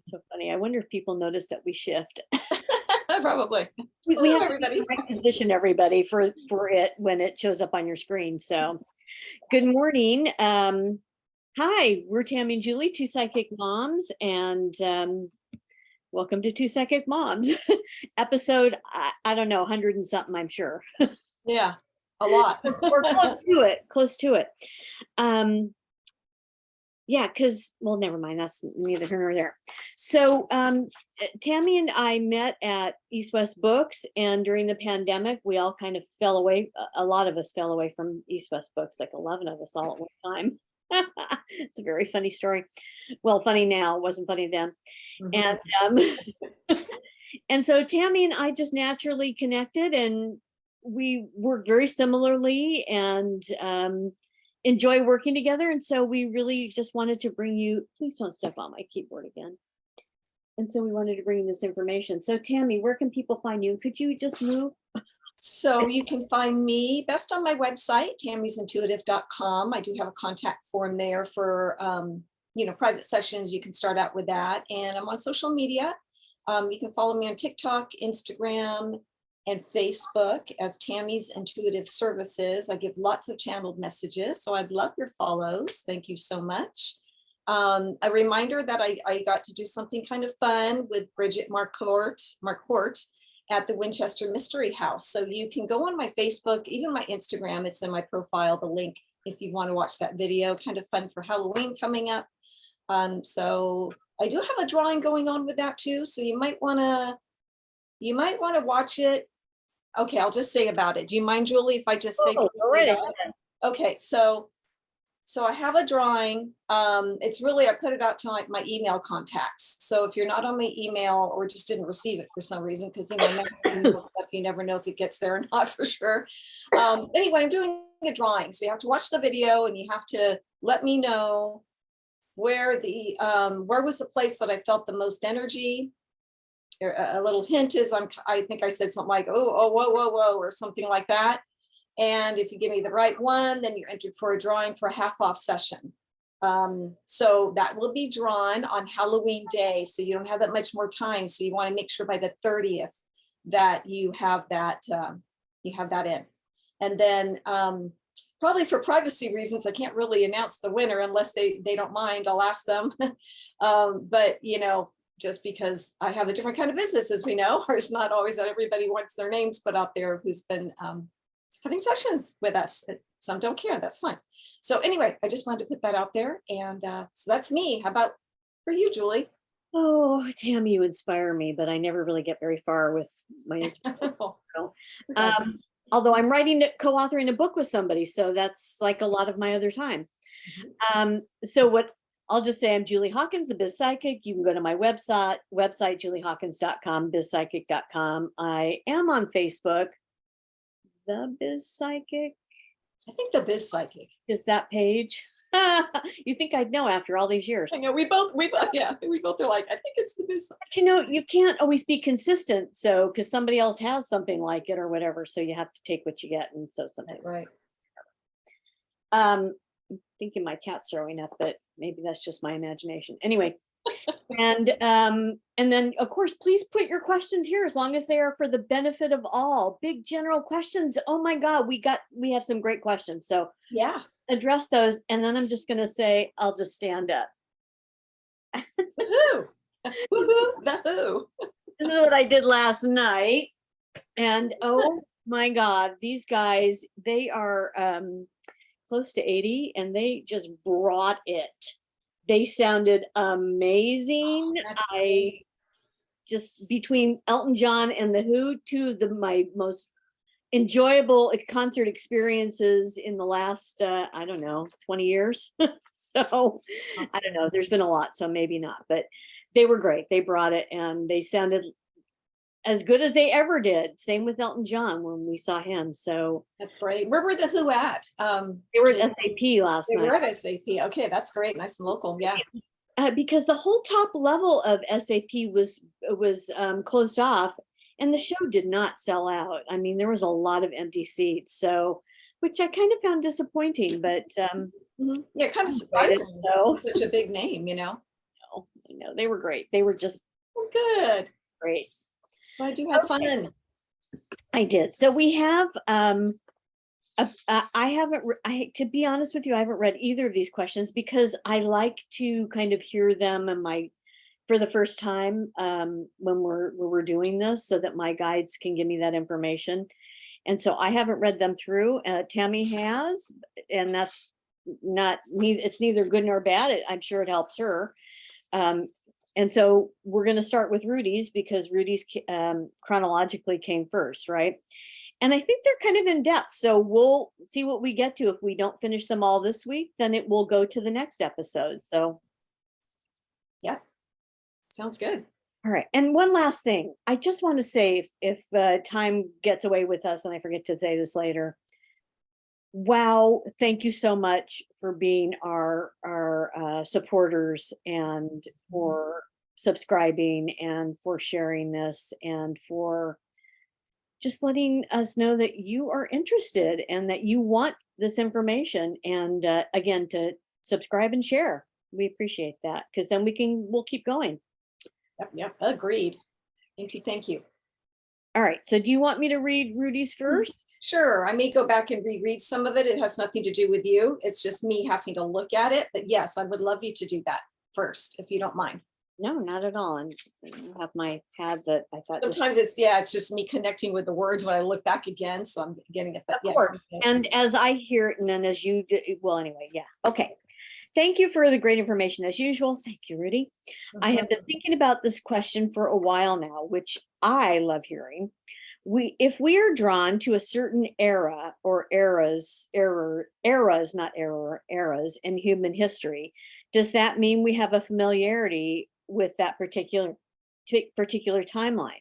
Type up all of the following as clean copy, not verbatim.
It's so funny. I wonder if people notice that we shift. Probably. We have everybody. to right position everybody for it when it shows up on your screen. So, good morning. Hi, we're Tammy and Julie, two psychic moms, and welcome to Two Psychic Moms, episode I don't know, 100 and something, I'm sure. Yeah, a lot. Or close to it. Yeah, because, well, never mind. That's neither here nor there. So Tammy and I met at East West Books, and during the pandemic, we all kind of fell away. A lot of us fell away from East West Books, like 11 of us all at one time. It's a very funny story. Well, funny now, it wasn't funny then. And and so Tammy and I just naturally connected, and we work very similarly, and enjoy working together. And so we really just wanted to bring you, please don't step on my keyboard again. And so we wanted to bring you this information. So Tammy, where can people find you? Could you just move? So you can find me best on my website, tammysintuitive.com. I do have a contact form there for, private sessions. You can start out with that. And I'm on social media. You can follow me on TikTok, Instagram, and Facebook as Tammy's Intuitive Services. I give lots of channeled messages, so I'd love your follows. Thank you so much. A reminder that I got to do something kind of fun with Bridget Marcourt at the Winchester Mystery House. So you can go on my Facebook, even my Instagram, it's in my profile, the link, if you want to watch that video. Kind of fun for Halloween coming up. So I do have a drawing going on with that too, so you might want to watch it. Okay, I'll just say about it. Do you mind, Julie, if I just say? Already. Okay, so I have a drawing. It's really, I put it out to like my email contacts. So if you're not on my email or just didn't receive it for some reason, because email stuff, you never know if it gets there or not for sure. Anyway, I'm doing a drawing, so you have to watch the video and you have to let me know where was the place that I felt the most energy. A little hint is I think I said something like, oh, whoa, or something like that. And if you give me the right one, then you're entered for a drawing for a half off session. So that will be drawn on Halloween day. So you don't have that much more time. So you want to make sure by the 30th that you have that in. And then probably for privacy reasons, I can't really announce the winner unless they don't mind. I'll ask them. But just because I have a different kind of business, as we know, or it's not always that everybody wants their names put out there who's been having sessions with us. Some don't care, that's fine. So anyway, I just wanted to put that out there. And so that's me. How about for you, Julie? Oh, Tammy, you inspire me, but I never really get very far with my inspiration. Although I'm co-authoring a book with somebody, so that's like a lot of my other time. So what I'll just say, I'm Julie Hawkins, the Biz Psychic. You can go to my website, juliehawkins.com, bizpsychic.com. I am on Facebook, the Biz Psychic. I think the Biz Psychic is that page. You think I'd know after all these years? I know we both are like, I think it's the Biz Psychic. But you can't always be consistent, so because somebody else has something like it or whatever, so you have to take what you get, and so sometimes. Right. I'm thinking my cat's throwing up, but maybe that's just my imagination. Anyway, and then of course, please put your questions here as long as they are for the benefit of all. Big general questions. Oh my God, we have some great questions. So yeah, address those, and then I'm just gonna say I'll just stand up. Woohoo! Woohoo! This is what I did last night, and oh my God, these guys, they are close to 80, and they just brought it. They sounded amazing. I just, between Elton John and The Who, two of my most enjoyable concert experiences in the last, 20 years. So I don't know, there's been a lot, so maybe not, but they were great. They brought it, and they sounded as good as they ever did. Same with Elton John when we saw him. So that's great. Where were the Who at? They were at SAP last night. They were at SAP. Okay, that's great. Nice and local. Yeah. Because the whole top level of SAP was closed off, and the show did not sell out. I mean, there was a lot of empty seats, so which I kind of found disappointing. But yeah, kind of surprising. Such a big name, No, they were great. They were just Well, good. great. Glad you had Okay. fun. I did. So we have I haven't to be honest with you, I haven't read either of these questions because I like to kind of hear them in my for the first time when we're doing this so that my guides can give me that information. And so I haven't read them through. Tammy has, and that's not me. It's neither good nor bad. I'm sure it helps her. Um, and so we're going to start with Rudy's because Rudy's chronologically came first, right? And I think they're kind of in depth. So we'll see what we get to. If we don't finish them all this week, then it will go to the next episode. So, Yeah, sounds good. all right. And one last thing, I just want to say if time gets away with us, and I forget to say this later, wow, thank you so much for being our supporters and for subscribing and for sharing this and for just letting us know that you are interested and that you want this information. And again, to subscribe and share. We appreciate that because then we'll keep going. Yep, agreed. Thank you, thank you. All right. So do you want me to read Rudy's first? Sure, I may go back and reread some of it. It has nothing to do with you. It's just me having to look at it. But yes, I would love you to do that first, if you don't mind. No, not at all. And I have my pad that I thought. Sometimes it's just me connecting with the words when I look back again. So I'm getting it. But Of yes. course. And as I hear it, and then as you do, well, anyway, yeah. Okay. Thank you for the great information as usual. Thank you, Rudy. I have been thinking about this question for a while now, which I love hearing. If we are drawn to a certain era or eras in human history, does that mean we have a familiarity with that particular timeline?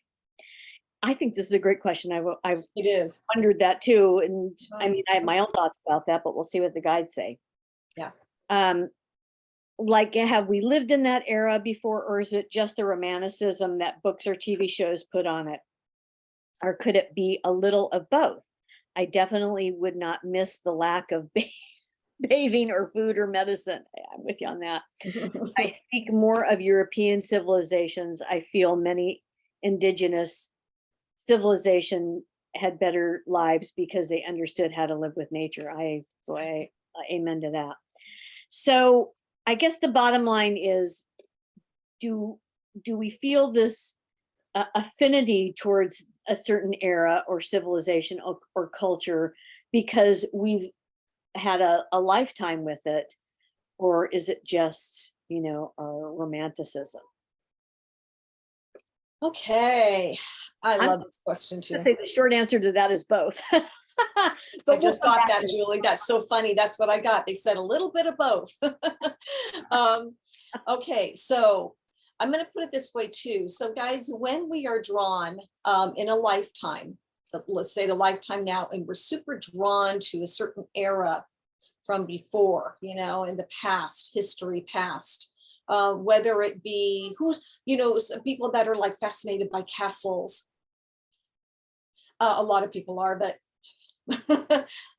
I think this is a great question. I've It is. wondered that too. And I mean, I have my own thoughts about that, but we'll see what the guides say. Yeah. Like, have we lived in that era before, or is it just the romanticism that books or TV shows put on it? Or could it be a little of both? I definitely would not miss the lack of bathing or food or medicine. I'm with you on that. I speak more of European civilizations. I feel many indigenous civilization had better lives because they understood how to live with nature. Amen to that. So I guess the bottom line is, do we feel this affinity towards a certain era or civilization or culture because we've had a lifetime with it, or is it just our romanticism? Okay, I I'm love this question too. gonna say the short answer to that is both. I But just got that, Julie. That's so funny. That's what I got. They said a little bit of both. Okay, so I'm going to put it this way too. So guys, when we are drawn in a lifetime, let's say the lifetime now, and we're super drawn to a certain era from before, in the past, history past, whether it be some people that are like fascinated by castles. A lot of people are, but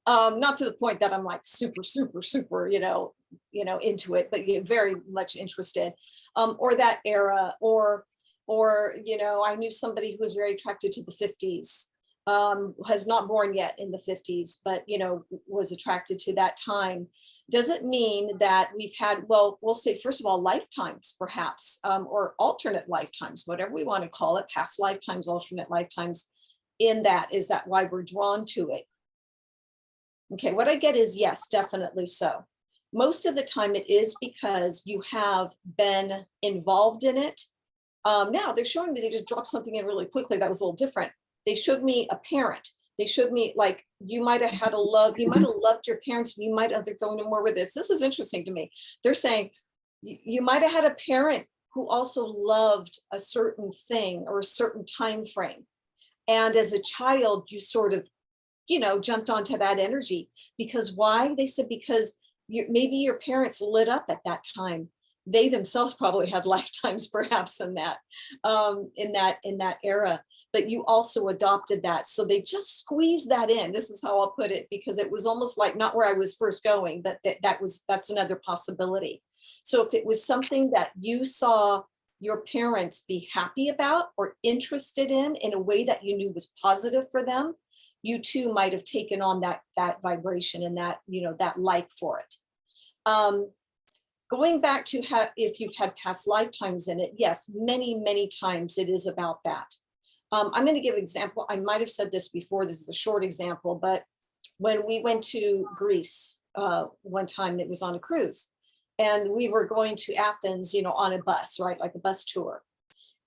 not to the point that I'm like super, into it, but very much interested, or that era, or I knew somebody who was very attracted to the 50s, has not born yet in the 50s, but was attracted to that time. Does it mean that we've had, well, we'll say first of all, lifetimes perhaps, or alternate lifetimes, whatever we want to call it, past lifetimes, alternate lifetimes. In that, is that why we're drawn to it? Okay, what I get is yes, definitely so. Most of the time it is because you have been involved in it. Now they're showing me, they just dropped something in really quickly that was a little different. They showed me a parent. They showed me like you might have had you might have loved your parents, and you might have, they're going to more with this. This is interesting to me. They're saying you might have had a parent who also loved a certain thing or a certain time frame. And as a child, you sort of, jumped onto that energy. Because why? They said because maybe your parents lit up at that time. they themselves probably had lifetimes perhaps in that era, but you also adopted that. So they just squeezed that in. This is how I'll put it, because it was almost like not where I was first going, but that's another possibility. So if it was something that you saw your parents be happy about or interested in a way that you knew was positive for them, you too might have taken on that vibration and that, that like for it. Going back to if you've had past lifetimes in it, yes, many, many times it is about that. I'm going to give an example. I might have said this before. This is a short example, but when we went to Greece one time, it was on a cruise, and we were going to Athens, on a bus, right, like a bus tour.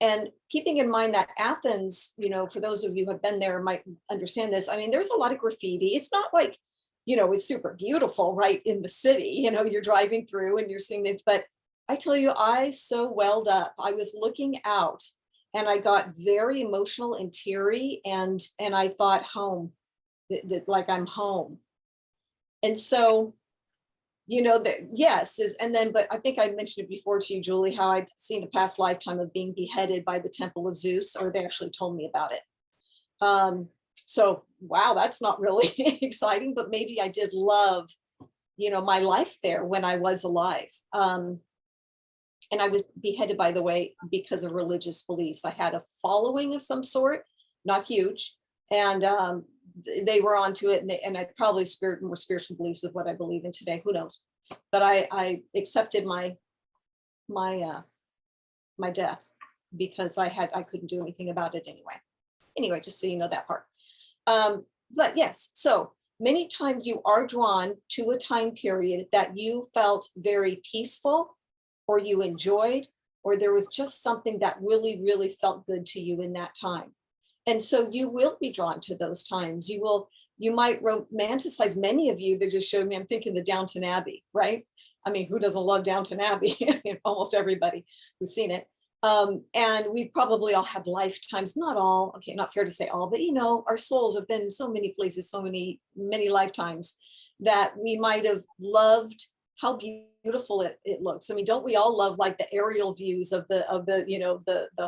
And keeping in mind that Athens, for those of you who have been there might understand this. I mean, there's a lot of graffiti. It's not like, it's super beautiful right in the city. You're driving through and you're seeing this, but I tell you, I so welled up. I was looking out and I got very emotional and teary, and I thought home, like I'm home. And so, that yes is, and then, but I think I mentioned it before to you, Julie, how I'd seen a past lifetime of being beheaded by the Temple of Zeus, or they actually told me about it. So, wow, that's not really exciting, but maybe I did love, my life there when I was alive. And I was beheaded, by the way, because of religious beliefs. I had a following of some sort, not huge, and they were onto it, and I probably more spiritual beliefs of what I believe in today. Who knows? But I accepted my death because I couldn't do anything about it anyway. Anyway, just so you know that part. But yes, so many times you are drawn to a time period that you felt very peaceful, or you enjoyed, or there was just something that really, really felt good to you in that time. And so you will be drawn to those times. You might romanticize, many of you that just showed me, I'm thinking the Downton Abbey, right? I mean, who doesn't love Downton Abbey? I mean, almost everybody who's seen it. And we probably all had lifetimes, not all, okay, not fair to say all, but our souls have been in so many places, so many lifetimes, that we might have loved how beautiful it looks. I mean, don't we all love like the aerial views of the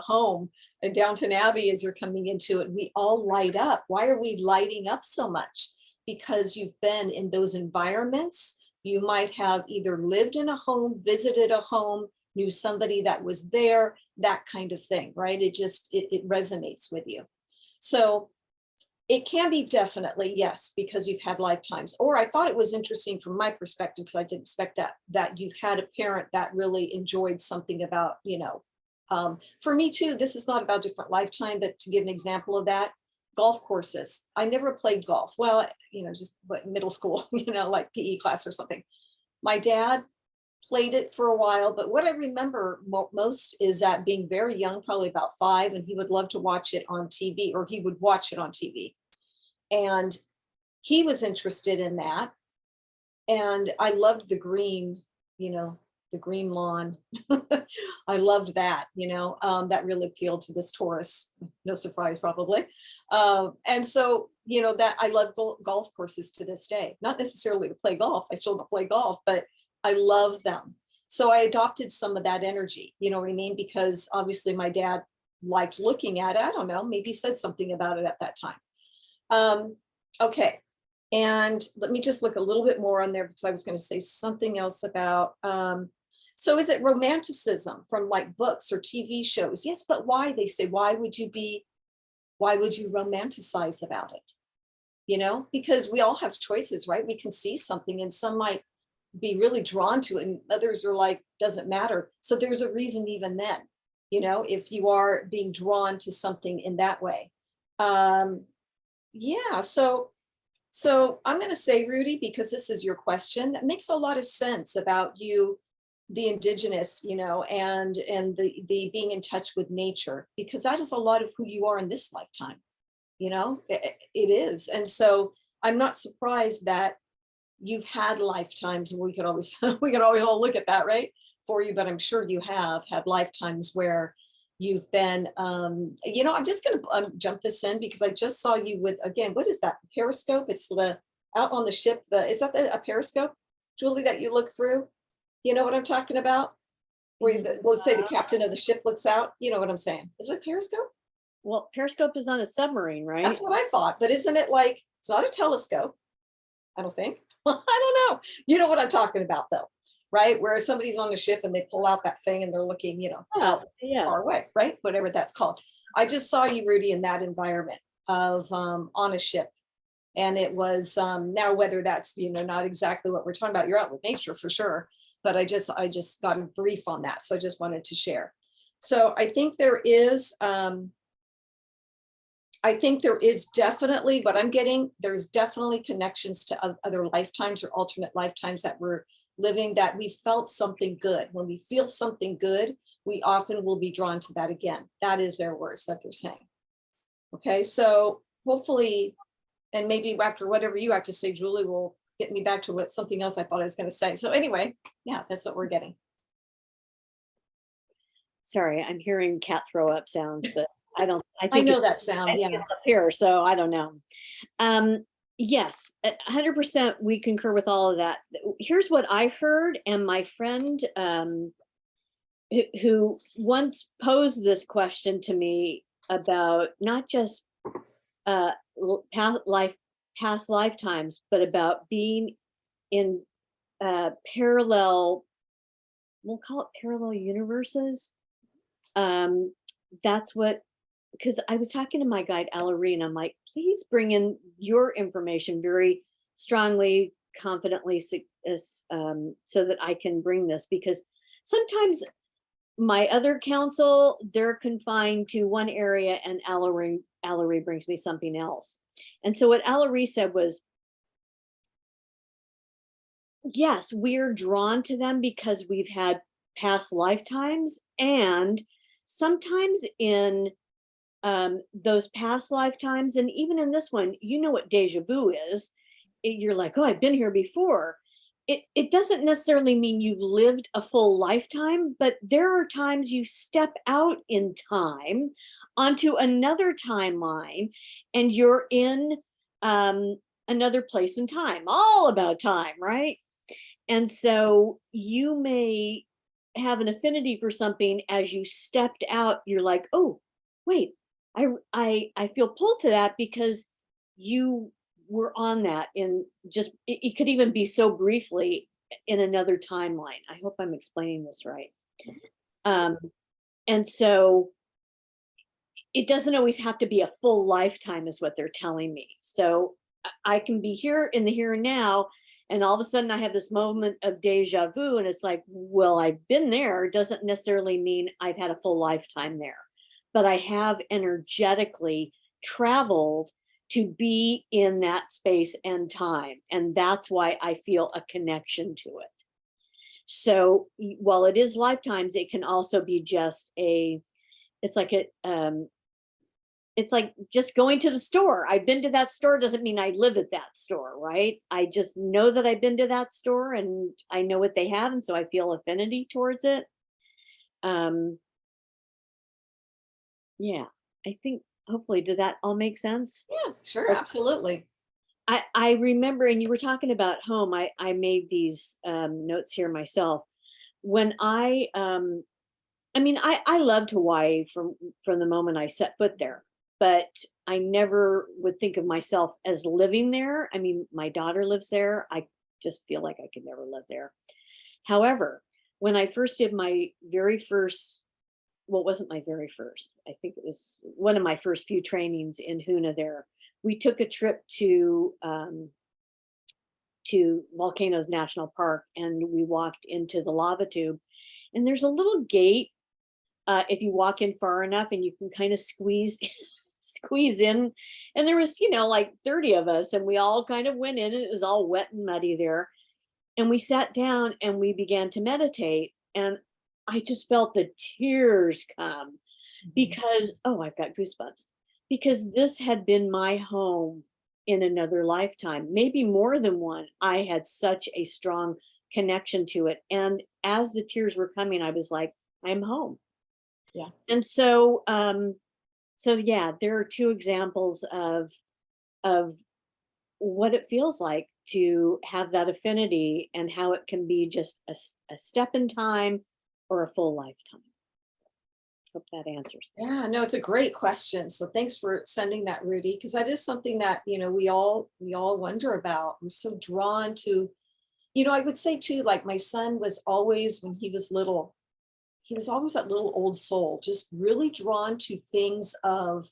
home and Downton Abbey as you're coming into it? We all light up. Why are we lighting up so much? Because you've been in those environments. You might have either lived in a home, visited a home, knew somebody that was there, that kind of thing, right? It resonates with you. So it can be definitely, yes, because you've had lifetimes. Or I thought it was interesting from my perspective, because I didn't expect that you've had a parent that really enjoyed something about, for me too, this is not about different lifetime, but to give an example of that, golf courses. I never played golf. Well, just middle school, like PE class or something. My dad played it for a while, but what I remember most is that being very young, probably about 5, and he would love to watch it on TV, or he would watch it on TV. And he was interested in that. And I loved the green lawn. I loved that, that really appealed to this Taurus, no surprise probably. And so, that I love golf courses to this day, not necessarily to play golf. I still don't play golf, but I love them. So I adopted some of that energy, you know what I mean? Because obviously my dad liked looking at it. I don't know, maybe he said something about it at that time. Okay. And let me just look a little bit more on there, because I was going to say something else about, so is it romanticism from like books or TV shows? Yes, but why? They say, why would you romanticize about it? Because we all have choices, right? We can see something and some might be really drawn to it and others are like, doesn't matter. So there's a reason even then, if you are being drawn to something in that way. Yeah, so I'm going to say, Rudy, because this is your question, that makes a lot of sense about you, the indigenous, and the being in touch with nature, because that is a lot of who you are in this lifetime. It is. And so I'm not surprised that you've had lifetimes, and we could always all look at that, right, for you, but I'm sure you have had lifetimes where you've been, I'm just going to jump this in, because I just saw you with, again, what is that? Periscope? It's out on the ship. Is that a periscope, Julie, that you look through? You know what I'm talking about? where let's say the captain of the ship looks out, you know what I'm saying? Is it a periscope? Well, periscope is on a submarine, right? That's what I thought, but isn't it like, it's not a telescope, I don't think. I don't know. You know what I'm talking about though, right? Where somebody's on the ship and they pull out that thing and they're looking, out Yeah. far away, right? Whatever that's called. I just saw you, Rudy, in that environment of on a ship. And it was now whether that's, not exactly what we're talking about, you're out with nature for sure. But I just got a brief on that. So I just wanted to share. So I think there is definitely what I'm getting. There's definitely connections to other lifetimes or alternate lifetimes that we're living, that we felt something good. When we feel something good, we often will be drawn to that again. That is their words that they're saying. Okay, so hopefully, and maybe after whatever you have to say, Julie, will get me back to something else I thought I was going to say. So anyway, yeah, that's what we're getting. Sorry, I'm hearing cat throw up sounds, but I I know think that sound. it's Yeah. up here, so I don't know. Yes, 100% we concur with all of that. Here's what I heard, and my friend who once posed this question to me about not just past lifetimes, but about being in parallel, we'll call it parallel universes. That's what, because I was talking to my guide, Ellery, and I'm like, please bring in your information very strongly, confidently, so that I can bring this, because sometimes my other counsel, they're confined to one area, and Ellery brings me something else. And so what Ellery said was, yes, we're drawn to them because we've had past lifetimes, and sometimes in those past lifetimes, and even in this one, you know what deja vu is. You're like, oh, I've been here before. It doesn't necessarily mean you've lived a full lifetime, but there are times you step out in time onto another timeline, and you're in another place in time, all about time, right? And so you may have an affinity for something as you stepped out. You're like, oh, wait, I feel pulled to that because you were on that in just, it could even be so briefly in another timeline. I hope I'm explaining this right. And so it doesn't always have to be a full lifetime is what they're telling me. So I can be here in the here and now, and all of a sudden I have this moment of deja vu, and it's like, well, I've been there. It doesn't necessarily mean I've had a full lifetime there, but I have energetically traveled to be in that space and time. And that's why I feel a connection to it. So while it is lifetimes, it can also be just it's like it's like just going to the store. I've been to that store doesn't mean I live at that store, right? I just know that I've been to that store and I know what they have, and so I feel affinity towards it. Yeah, I think hopefully, did that all make sense? Yeah, sure, absolutely. I remember, and you were talking about home. I made these notes here myself. When I mean, I loved Hawaii from the moment I set foot there, but I never would think of myself as living there. I mean, my daughter lives there. I just feel like I could never live there. However, when I first did my very first, well, it wasn't my very first, I think it was one of my first few trainings in Huna there, we took a trip to Volcanoes National Park, and we walked into the lava tube, and there's a little gate if you walk in far enough, and you can kind of squeeze squeeze in. And there was, like 30 of us, and we all kind of went in, and it was all wet and muddy there. And we sat down and we began to meditate. And I just felt the tears come because, oh, I've got goosebumps, because this had been my home in another lifetime, maybe more than one. I had such a strong connection to it. And as the tears were coming, I was like, I'm home. Yeah. And so so yeah, there are two examples of what it feels like to have that affinity, and how it can be just a step in time, or a full lifetime? Hope that answers. Yeah, no, it's a great question. So thanks for sending that, Rudy, because that is something that, we all wonder about. We're so drawn to, I would say too, like my son was always, when he was little, he was always that little old soul, just really drawn to things of,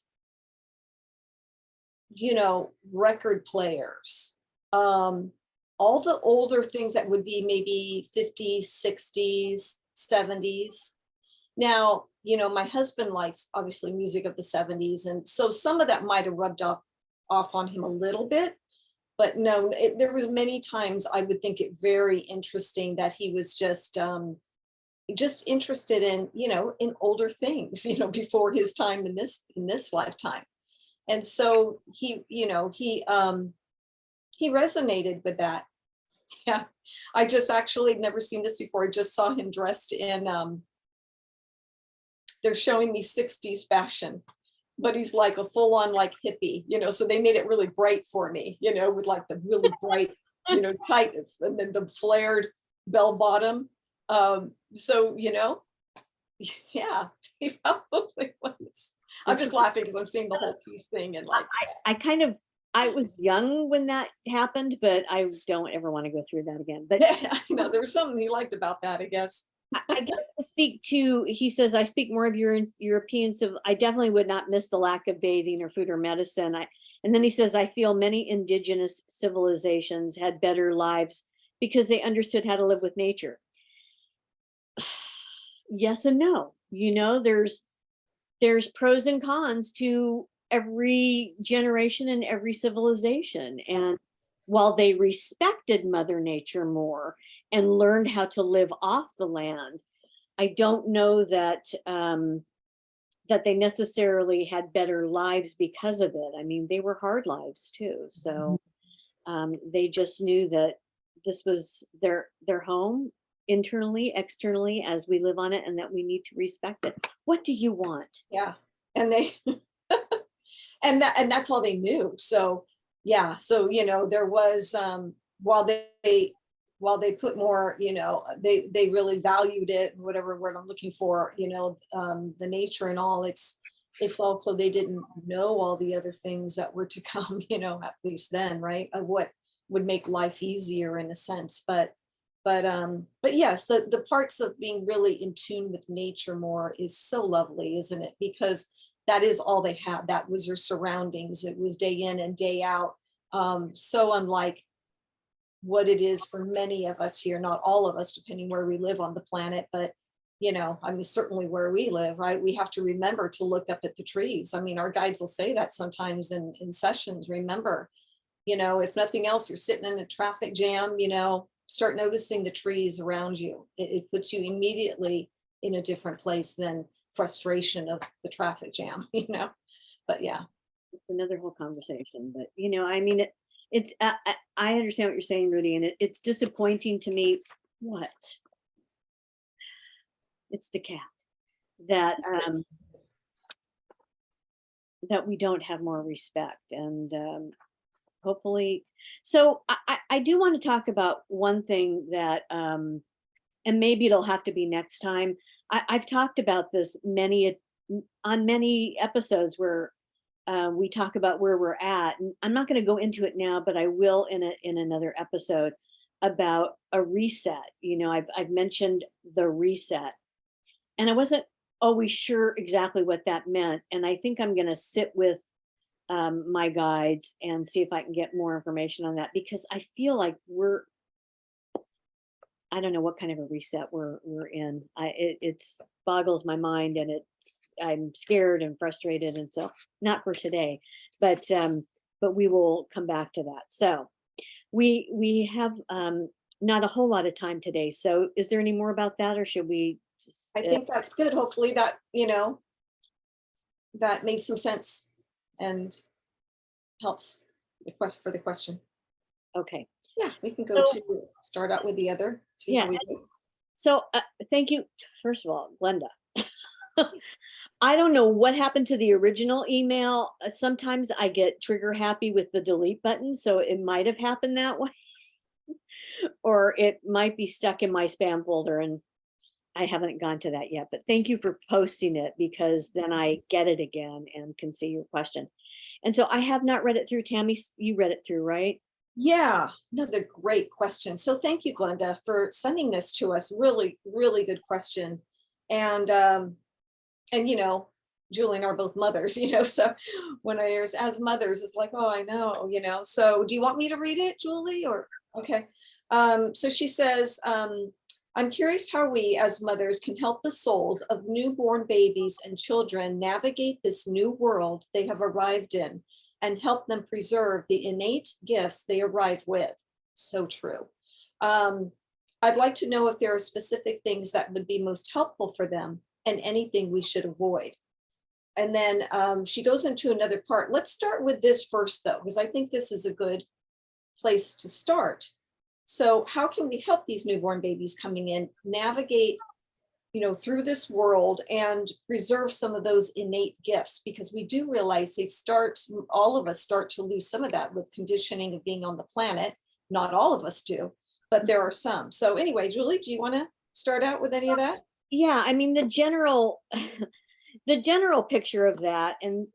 record players. All the older things that would be maybe 50s, 60s, 70s. Now, my husband likes obviously music of the 70s. And so some of that might have rubbed off on him a little bit. But no, there was many times I would think it very interesting that he was just interested in, in older things, before his time in this lifetime. And so he resonated with that. Yeah. I just actually never seen this before. I just saw him dressed in they're showing me 60s fashion, but he's like a full-on like hippie, so they made it really bright for me, with like the really bright, tight, and then the flared bell bottom. So, yeah, he probably was. I'm just laughing because I'm seeing the whole piece thing and like, I was young when that happened, but I don't ever want to go through that again. But yeah, I know there was something he liked about that, I guess. I guess to speak to, he says, I speak more of European, so I definitely would not miss the lack of bathing or food or medicine. And then he says, I feel many indigenous civilizations had better lives because they understood how to live with nature. Yes and no. There's pros and cons to every generation and every civilization. And while they respected Mother Nature more and learned how to live off the land, I don't know that that they necessarily had better lives because of it. I mean, they were hard lives too. So they just knew that this was their home, internally, externally, as we live on it, and that we need to respect it. What do you want? Yeah. And they and that's all they knew. So yeah, so there was while they put more, they really valued it, whatever word I'm looking for, the nature and all. It's also they didn't know all the other things that were to come, at least then, right? Of what would make life easier in a sense. But yes, the parts of being really in tune with nature more is so lovely, isn't it? Because that is all they had. That was their surroundings. It was day in and day out. So unlike what it is for many of us here, not all of us, depending where we live on the planet, but I mean, certainly where we live, right? We have to remember to look up at the trees. I mean, our guides will say that sometimes in sessions. Remember, if nothing else, you're sitting in a traffic jam, start noticing the trees around you. It puts you immediately in a different place than frustration of the traffic jam, But yeah. It's another whole conversation, but I mean, it's I understand what you're saying, Rudy, and it's disappointing to me. What? It's the cat that that we don't have more respect, and hopefully. So I do want to talk about one thing that and maybe it'll have to be next time. I've talked about this on many episodes where we talk about where we're at. And I'm not going to go into it now, but I will in another episode about a reset. I've mentioned the reset, and I wasn't always sure exactly what that meant. And I think I'm going to sit with my guides and see if I can get more information on that, because I feel like I don't know what kind of a reset we're in. It's boggles my mind, and I'm scared and frustrated, and so not for today, but we will come back to that. So we have not a whole lot of time today. So is there any more about that, or should we? I think that's good. Hopefully that, that makes some sense and helps for the question. Okay. Yeah, we can go So, to start out with the other, see yeah. how we do. So thank you. First of all, Glenda. I don't know what happened to the original email. Sometimes I get trigger happy with the delete button, so it might have happened that way, or it might be stuck in my spam folder. And I haven't gone to that yet, but thank you for posting it because then I get it again and can see your question. And so I have not read it through. Tammy, you read it through, right? Yeah, another great question. So thank you, Glenda, for sending this to us. Really, really good question. And and Julie and I are both mothers, so when I hear as mothers, it's like, oh, I know. So do you want me to read it, Julie? Or okay. So she says, I'm curious how we as mothers can help the souls of newborn babies and children navigate this new world they have arrived in and help them preserve the innate gifts they arrive with. So true. I'd like to know if there are specific things that would be most helpful for them and anything we should avoid. And then she goes into another part. Let's start with this first, though, because I think this is a good place to start. So how can we help these newborn babies coming in navigate, through this world and preserve some of those innate gifts? Because we do realize all of us start to lose some of that with conditioning of being on the planet. Not all of us do, but there are some. So anyway, Julie, do you want to start out with any of that? Yeah, I mean, the general the general picture of that, and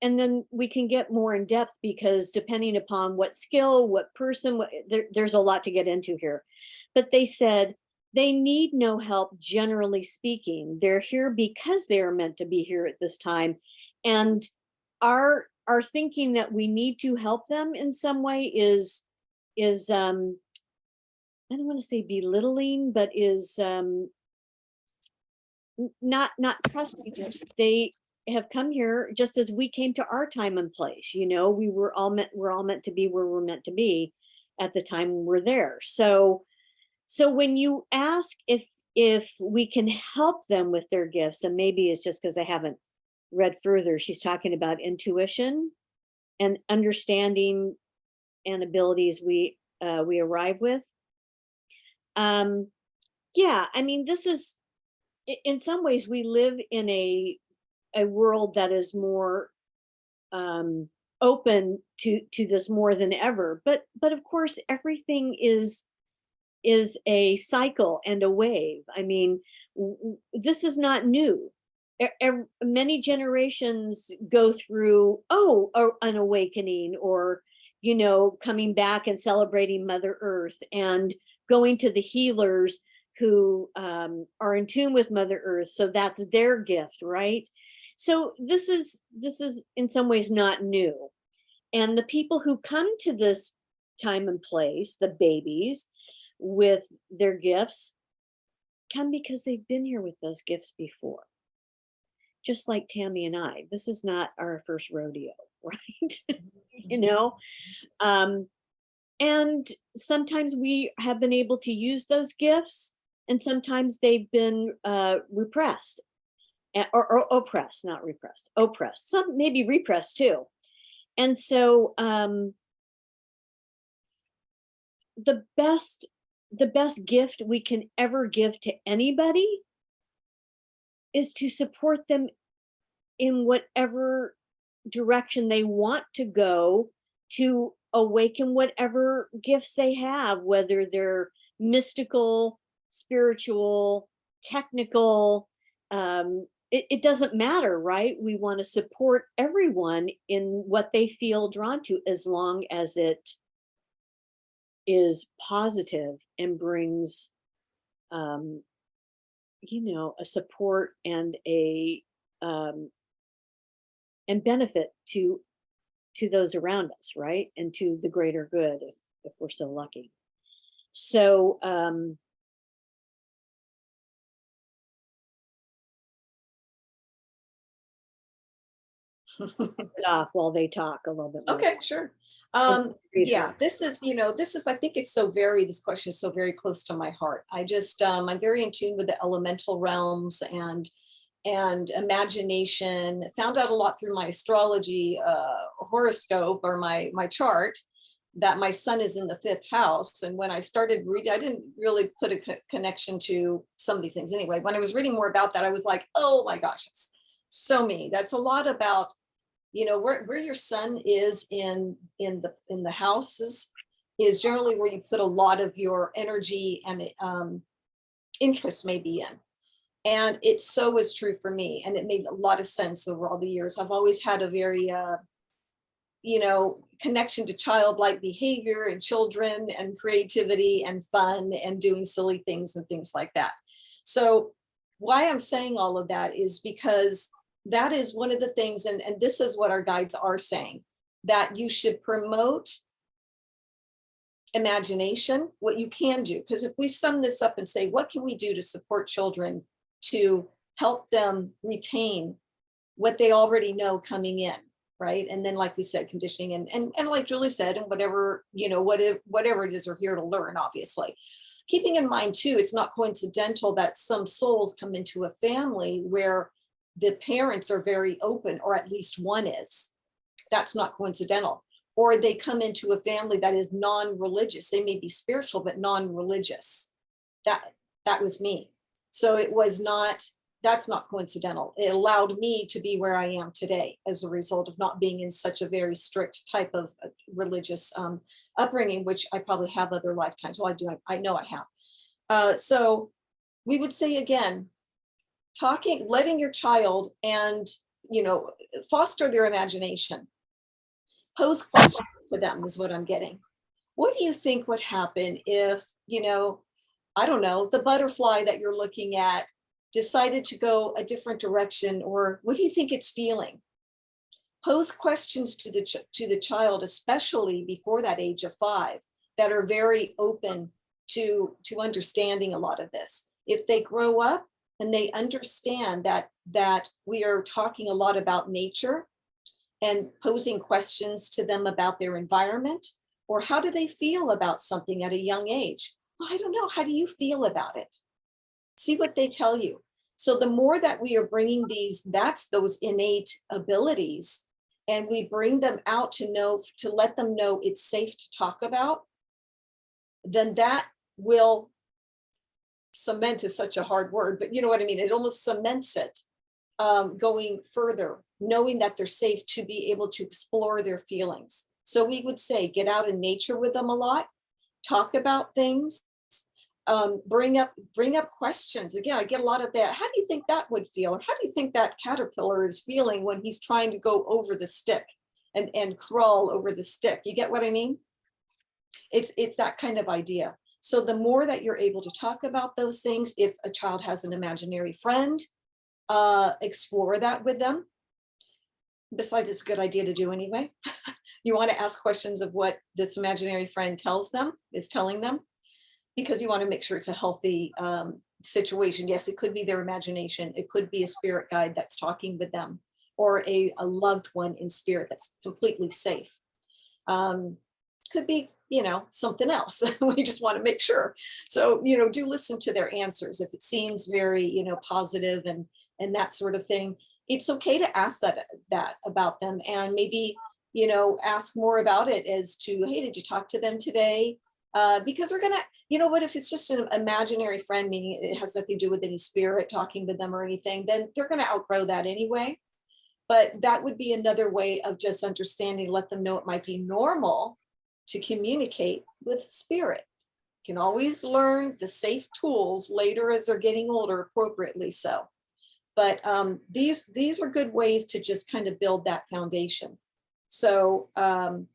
then we can get more in depth because depending upon what skill, what person, there's a lot to get into here. But they said they need no help, generally speaking. They're here because they are meant to be here at this time, and our thinking that we need to help them in some way is I don't want to say belittling, but is not trusting it. They have come here just as we came to our time and place. We're all meant to be where we're meant to be at the time we're there. So when you ask if we can help them with their gifts, and maybe it's just because I haven't read further, she's talking about intuition and understanding and abilities we arrive with. Yeah, I mean, this is, in some ways we live in a world that is more open to this more than ever, but of course everything is a cycle and a wave. I mean, this is not new. Many generations go through an awakening, or coming back and celebrating Mother Earth and going to the healers who are in tune with Mother Earth. So that's their gift, right? So this is in some ways not new. And the people who come to this time and place, the babies with their gifts, come because they've been here with those gifts before. Just like Tammy and I, this is not our first rodeo, right? And sometimes we have been able to use those gifts, and sometimes they've been repressed or oppressed, not repressed, oppressed, some maybe repressed too. And so the best gift we can ever give to anybody is to support them in whatever direction they want to go, to awaken whatever gifts they have, whether they're mystical, spiritual, technical. It doesn't matter, right? We want to support everyone in what they feel drawn to, as long as it is positive and brings a support and a and benefit to those around us, right? And to the greater good, if we're so lucky. So it off while they talk a little bit more. Okay, sure. Yeah, this is, I think this question is so very close to my heart. I'm very in tune with the elemental realms and imagination. Found out a lot through my astrology horoscope, or my chart, that my sun is in the 5th house. And when I started reading, I didn't really put a connection to some of these things. Anyway, when I was reading more about that, I was like, oh my gosh, it's so me. That's a lot about where your sun is in the houses is generally where you put a lot of your energy and interest maybe in. And it so was true for me. And it made a lot of sense over all the years. I've always had a very, connection to childlike behavior and children and creativity and fun and doing silly things and things like that. So why I'm saying all of that is because that is one of the things, and this is what our guides are saying, that you should promote imagination, what you can do. Because if we sum this up and say, what can we do to support children to help them retain what they already know coming in, right? And then, like we said, conditioning and like Julie said, and whatever, whatever it is we're here to learn, obviously. Keeping in mind too, it's not coincidental that some souls come into a family where the parents are very open, or at least one is. That's not coincidental. Or they come into a family that is non-religious. They may be spiritual, but non-religious. That was me. So it was not, that's not coincidental. It allowed me to be where I am today as a result of not being in such a very strict type of religious upbringing, which I probably have other lifetimes. Well, I know I have. So we would say again, letting your child and, foster their imagination. Pose questions to them is what I'm getting. What do you think would happen if, I don't know, the butterfly that you're looking at decided to go a different direction, or what do you think it's feeling? Pose questions to the child, especially before that age of 5, that are very open to understanding a lot of this. If they grow up and they understand that we are talking a lot about nature, and posing questions to them about their environment, or how do they feel about something at a young age? Well, I don't know. How do you feel about it? See what they tell you. So the more that we are bringing those innate abilities, and we bring them out to let them know it's safe to talk about, then that will cement is such a hard word, but you know what I mean? It almost cements it. Going further, knowing that they're safe to be able to explore their feelings. So we would say, get out in nature with them a lot, talk about things, bring up questions. Again, I get a lot of that. How do you think that would feel? Or how do you think that caterpillar is feeling when he's trying to go over the stick and crawl over the stick? You get what I mean? It's that kind of idea. So the more that you're able to talk about those things, if a child has an imaginary friend, explore that with them. Besides, it's a good idea to do anyway. You want to ask questions of what this imaginary friend is telling them, because you want to make sure it's a healthy situation. Yes, it could be their imagination. It could be a spirit guide that's talking with them, or a loved one in spirit that's completely safe. Could be, something else. We just want to make sure. So, do listen to their answers. If it seems very, positive and that sort of thing, it's okay to ask that about them, and maybe, ask more about it as to, hey, did you talk to them today? Because they're gonna, what if it's just an imaginary friend, meaning it has nothing to do with any spirit talking with them or anything, then they're gonna outgrow that anyway. But that would be another way of just understanding, let them know it might be normal to communicate with spirit. You can always learn the safe tools later as they're getting older, appropriately so. But these are good ways to just kind of build that foundation. So, and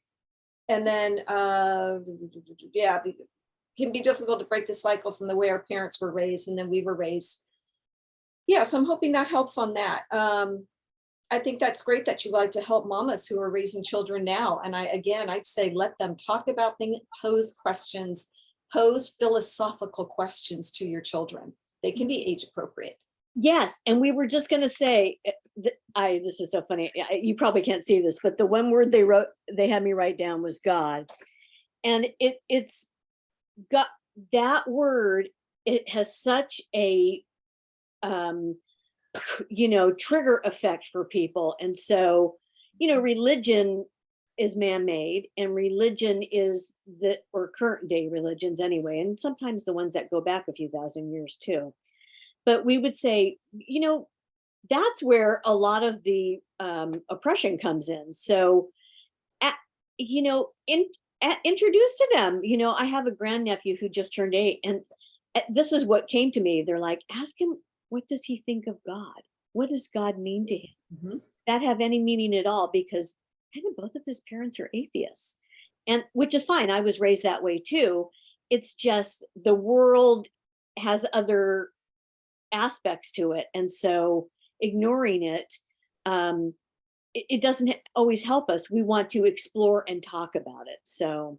then, yeah, it can be difficult to break the cycle from the way our parents were raised and then we were raised. Yeah, so I'm hoping that helps on that. I think that's great that you like to help mamas who are raising children now. And I'd say, let them talk about things, pose questions, pose philosophical questions to your children. They can be age appropriate. Yes, and we were just going to say, this is so funny. You probably can't see this, but the one word they had me write down was God, and it's got that word. It has such a, trigger effect for people, and so, religion is man-made, and religion is or current day religions anyway, and sometimes the ones that go back a few thousand years too. But we would say, that's where a lot of the oppression comes in. So, introduce to them. I have a grandnephew who just turned 8, and this is what came to me. They're like, ask him what does he think of God? What does God mean to him? Mhm. That have any meaning at all? Because kind of both of his parents are atheists, and which is fine. I was raised that way too. It's just the world has other aspects to it, and so ignoring it, it doesn't always help us. We want to explore and talk about it. So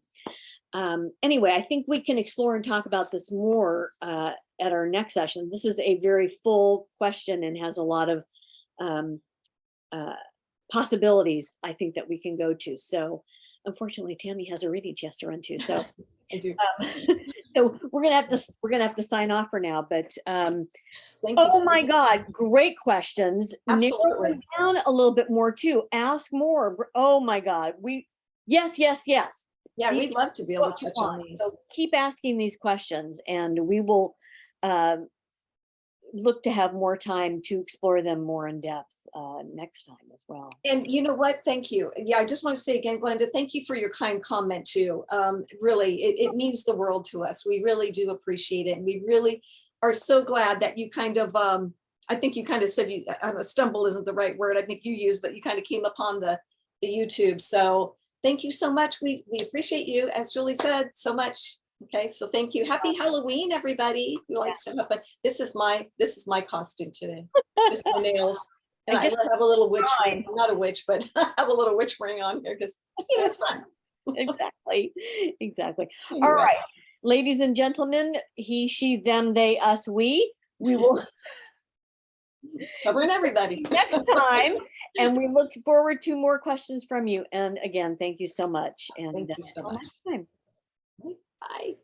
anyway, I think we can explore and talk about this more at our next session. This is a very full question and has a lot of um, possibilities, I think, that we can go to. So unfortunately, Tammy has a reading she has to run to. So I do. so we're gonna have to sign off for now. But Thank you. oh my God, great questions. Narrow Absolutely. them down a little bit more too. Ask more. Oh my God, yes, yes, yes. Yeah, You we'd love to be able to touch on want. these. So keep asking these questions, and we will look to have more time to explore them more in depth next time as well. And you know what? Thank you. Yeah, I just want to say again, Glenda, thank you for your kind comment too. Really, it means the world to us. We really do appreciate it. And we really are so glad that you kind of, I think you kind of said, stumble isn't the right word, I think you used, but you kind of came upon the YouTube. So thank you so much. We appreciate you, as Julie said, so much. Okay, so thank you. Happy Halloween, everybody who likes to have fun. This is my costume today. Just my nails. And I have a little witch ring. I'm not a witch, but I have a little witch ring on here because it's fun. Exactly. Exactly. Anyway. All right. Ladies and gentlemen, he, she, them, they, us, we will Covering everybody. next time. And we look forward to more questions from you. And again, thank you so much. And Thank you so until much. next time. Bye.